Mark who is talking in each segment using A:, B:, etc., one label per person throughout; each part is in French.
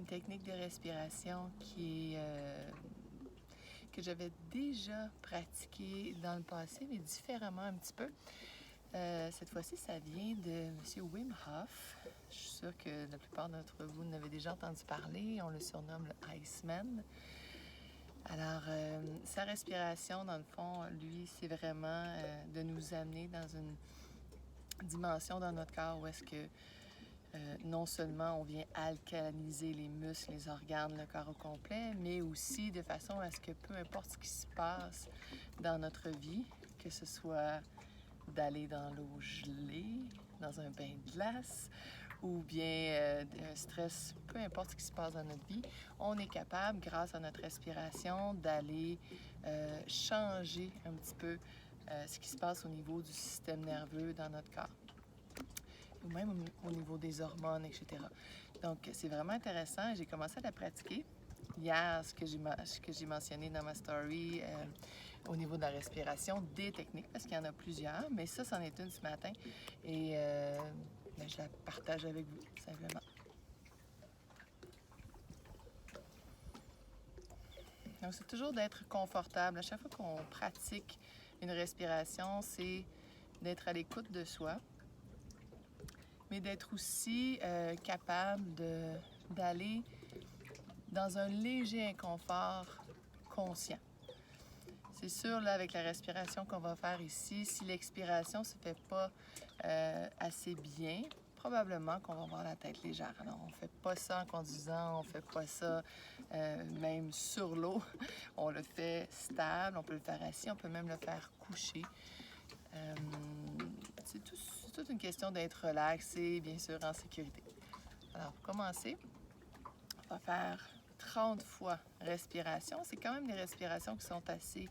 A: une technique de respiration que j'avais déjà pratiquée dans le passé, mais différemment un petit peu. Cette fois-ci, ça vient de M. Wim Hof. Je suis sûre que la plupart d'entre vous en avez déjà entendu parler. On le surnomme le Iceman. Alors, sa respiration, dans le fond, lui, c'est vraiment de nous amener dans une dimension dans notre corps où est-ce que non seulement on vient alcaliniser les muscles, les organes, le corps au complet, mais aussi de façon à ce que peu importe ce qui se passe dans notre vie, que ce soit d'aller dans l'eau gelée, dans un bain de glace, ou bien un stress, peu importe ce qui se passe dans notre vie, on est capable, grâce à notre respiration, d'aller changer un petit peu ce qui se passe au niveau du système nerveux dans notre corps, ou même au niveau des hormones, etc. Donc, c'est vraiment intéressant. J'ai commencé à la pratiquer. Hier, ce que j'ai mentionné dans ma story au niveau de la respiration, des techniques, parce qu'il y en a plusieurs, mais ça, c'en est une ce matin. Et je la partage avec vous, simplement. Donc, c'est toujours d'être confortable. À chaque fois qu'on pratique une respiration, c'est d'être à l'écoute de soi, mais d'être aussi capable d'aller dans un léger inconfort conscient. C'est sûr, là, avec la respiration qu'on va faire ici, si l'expiration ne se fait pas assez bien, probablement qu'on va avoir la tête légère. Alors, on ne fait pas ça en conduisant, on ne fait pas ça même sur l'eau. On le fait stable, on peut le faire assis, on peut même le faire couché. C'est toute une question d'être relaxé, bien sûr, en sécurité. Alors, pour commencer, on va faire 30 fois respiration. C'est quand même des respirations qui sont assez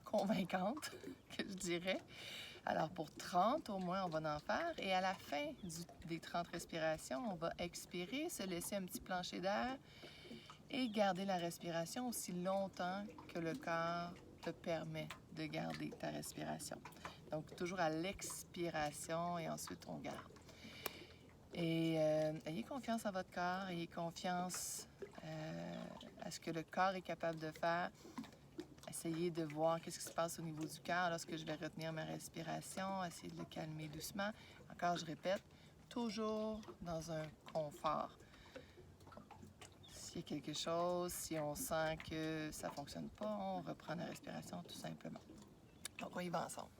A: convaincantes, que je dirais. Alors, pour 30 au moins, on va en faire. Et à la fin des 30 respirations, on va expirer, se laisser un petit plancher d'air et garder la respiration aussi longtemps que le corps te permet de garder ta respiration. Donc, toujours à l'expiration et ensuite, on garde. Et ayez confiance en votre corps, ayez confiance à ce que le corps est capable de faire. Essayez de voir qu'est-ce qui se passe au niveau du cœur lorsque je vais retenir ma respiration, essayer de le calmer doucement. Encore, je répète, toujours dans un confort. S'il y a quelque chose, si on sent que ça ne fonctionne pas, on reprend la respiration tout simplement. Donc, on y va ensemble.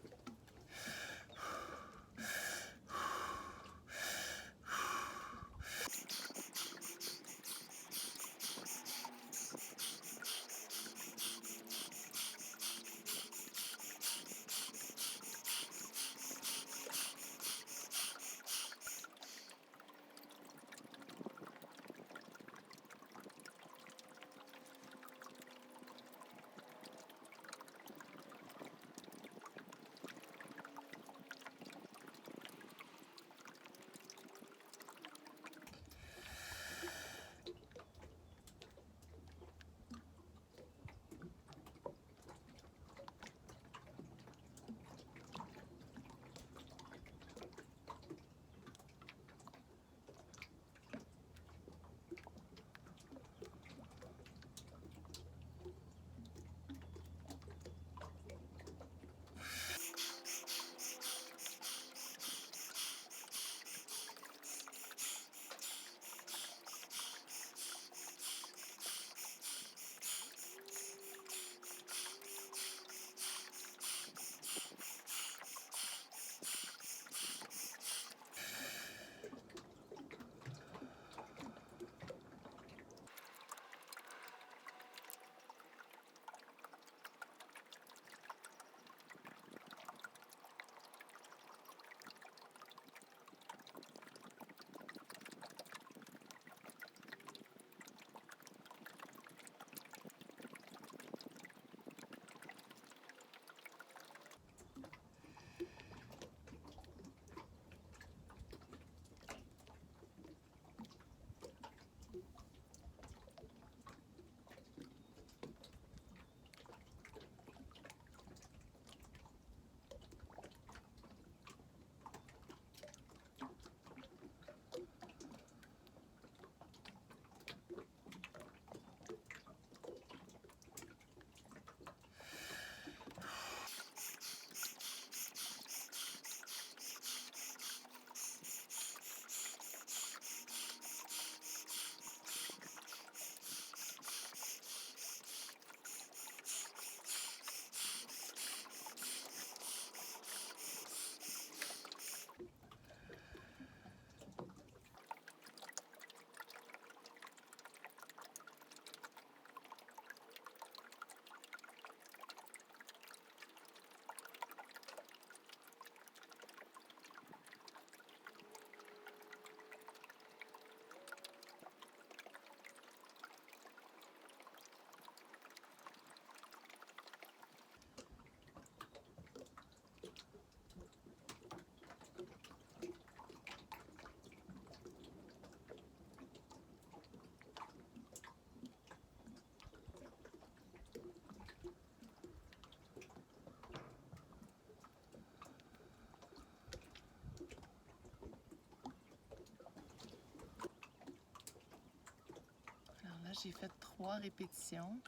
A: j'ai fait 3 répétitions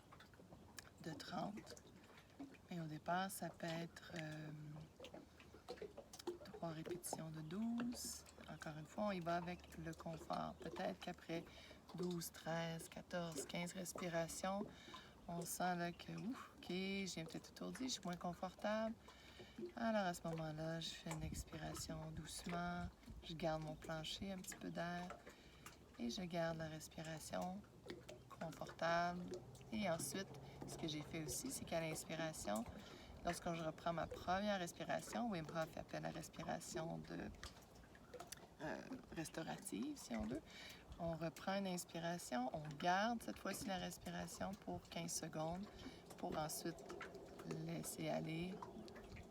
A: de 30. Et au départ, ça peut être 3 répétitions de 12. Encore une fois, on y va avec le confort. Peut-être qu'après 12, 13, 14, 15 respirations, on sent là que, ouf, OK, je viens peut-être étourdi, je suis moins confortable. Alors à ce moment-là, je fais une expiration doucement, je garde mon plancher, un petit peu d'air, et je garde la respiration confortable. Et ensuite, ce que j'ai fait aussi, c'est qu'à l'inspiration, lorsque je reprends ma première respiration, Wim Hof appelle la respiration restaurative, si on veut. On reprend une inspiration, on garde cette fois-ci la respiration pour 15 secondes pour ensuite laisser aller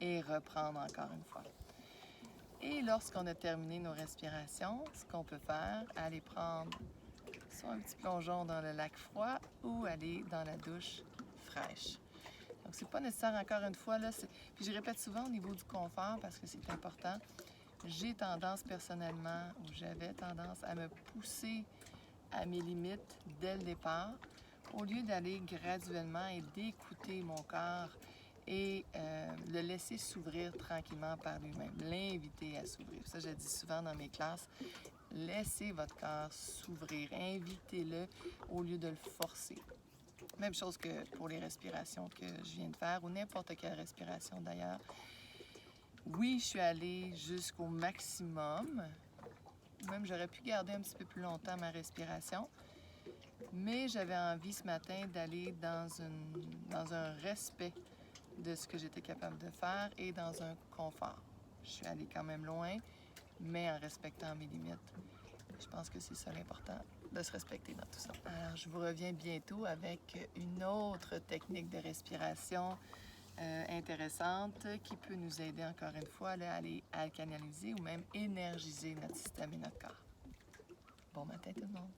A: et reprendre encore une fois. Et lorsqu'on a terminé nos respirations, ce qu'on peut faire, aller prendre soit un petit plongeon dans le lac froid ou aller dans la douche fraîche. Donc, c'est pas nécessaire, encore une fois, là, puis je répète souvent au niveau du confort parce que c'est important. J'ai tendance personnellement, ou j'avais tendance à me pousser à mes limites dès le départ, au lieu d'aller graduellement et d'écouter mon corps et le laisser s'ouvrir tranquillement par lui-même, l'inviter à s'ouvrir. Ça, je dis souvent dans mes classes, laissez votre corps s'ouvrir, invitez-le au lieu de le forcer. Même chose que pour les respirations que je viens de faire, ou n'importe quelle respiration d'ailleurs. Oui, je suis allée jusqu'au maximum. Même j'aurais pu garder un petit peu plus longtemps ma respiration. Mais j'avais envie ce matin d'aller dans un respect de ce que j'étais capable de faire et dans un confort. Je suis allée quand même loin, mais en respectant mes limites. Je pense que c'est ça l'important, de se respecter dans tout ça. Alors, je vous reviens bientôt avec une autre technique de respiration intéressante qui peut nous aider encore une fois à aller alcaliniser ou même énergiser notre système et notre corps. Bon matin tout le monde!